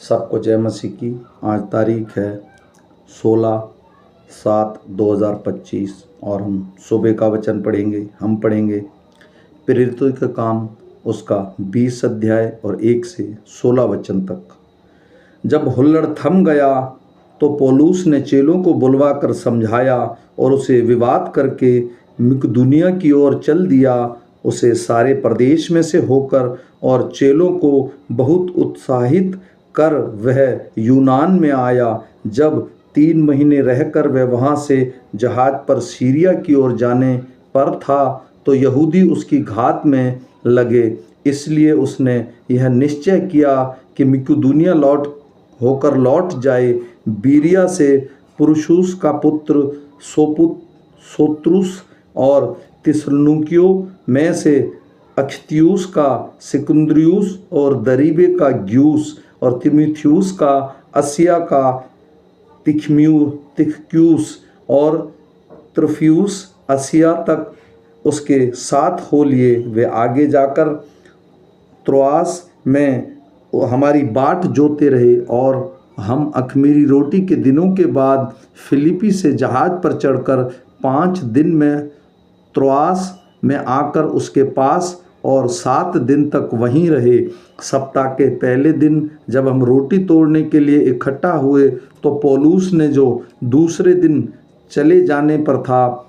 सबको जय मसीह की। आज तारीख है 16/7/2025 और हम सुबह का वचन पढ़ेंगे। हम पढ़ेंगे प्रेरितों का काम उसका 20 अध्याय और 1 से 16 वचन तक। जब हुल्लड़ थम गया तो पौलुस ने चेलों को बुलवा कर समझाया और उसे विवाद करके मकिदुनिया की ओर चल दिया। उसे सारे प्रदेश में से होकर और चेलों को बहुत उत्साहित कर वह यूनान में आया। जब 3 महीने रहकर वह वहाँ से जहाज पर सीरिया की ओर जाने पर था तो यहूदी उसकी घात में लगे। इसलिए उसने यह निश्चय किया कि मकिदुनिया लौट जाए। बीरिया से पुरुषुस का पुत्र सोत्रुस और थिस्सलुनीकियों में से अख्तियुस का सिकुन्दुस और दरीबे का ग्युस और तीमुथियुस का आसिया का तिखिकुस और त्रुफियुस आसिया तक उसके साथ हो लिए। वे आगे जाकर त्रोआस में हमारी बाट जोते रहे और हम अख़मीरी रोटी के दिनों के बाद फिलिप्पी से जहाज पर चढ़कर 5 दिन में त्रोआस में आकर उसके पास और 7 दिन तक वहीं रहे। सप्ताह के पहले दिन जब हम रोटी तोड़ने के लिए इकट्ठा हुए तो पौलुस ने जो दूसरे दिन चले जाने पर था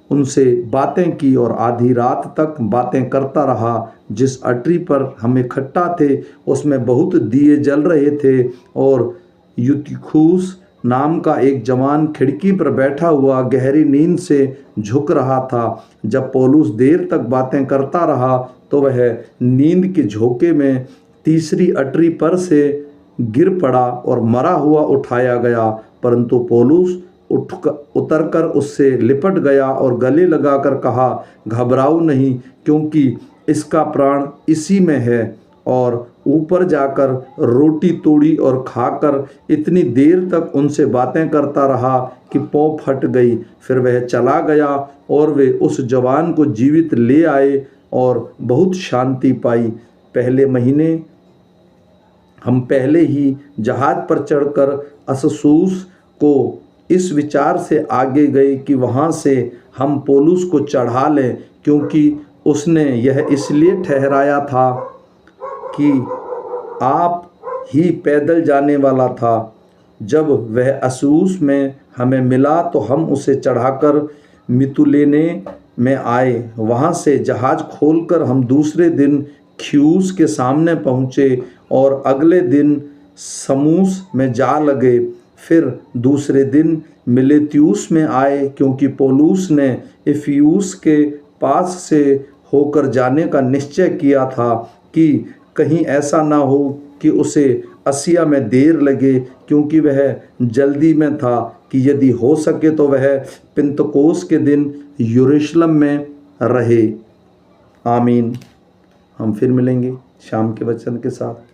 उनसे बातें की और आधी रात तक बातें करता रहा। जिस अटरी पर हम इकट्ठा थे उसमें बहुत दिए जल रहे थे और यूतिखुस नाम का एक जवान खिड़की पर बैठा हुआ गहरी नींद से झुक रहा था। जब पौलुस देर तक बातें करता रहा तो वह नींद के झोंके में तीसरी अटरी पर से गिर पड़ा और मरा हुआ उठाया गया। परंतु पौलुस उतरकर उससे लिपट गया और गले लगाकर कहा, घबराओ नहीं, क्योंकि इसका प्राण इसी में है। और ऊपर जाकर रोटी तोड़ी और खाकर इतनी देर तक उनसे बातें करता रहा कि पौ फट गई। फिर वह चला गया और वे उस जवान को जीवित ले आए और बहुत शांति पाई। पहले महीने हम पहले ही जहाज पर चढ़कर अस्सुस को इस विचार से आगे गए कि वहाँ से हम पौलुस को चढ़ा लें, क्योंकि उसने यह इसलिए ठहराया था कि आप ही पैदल जाने वाला था। जब वह अस्सुस में हमें मिला तो हम उसे चढ़ाकर मितुलेने में आए। वहाँ से जहाज खोलकर हम दूसरे दिन खियुस के सामने पहुँचे और अगले दिन समूस में जा लगे। फिर दूसरे दिन मिलेतुस में आए, क्योंकि पौलुस ने इफियुस के पास से होकर जाने का निश्चय किया था कि कहीं ऐसा ना हो कि उसे आसिया में देर लगे, क्योंकि वह जल्दी में था कि यदि हो सके तो वह पिन्तकोस के दिन यरूशलेम में रहे। आमीन। हम फिर मिलेंगे शाम के वचन के साथ।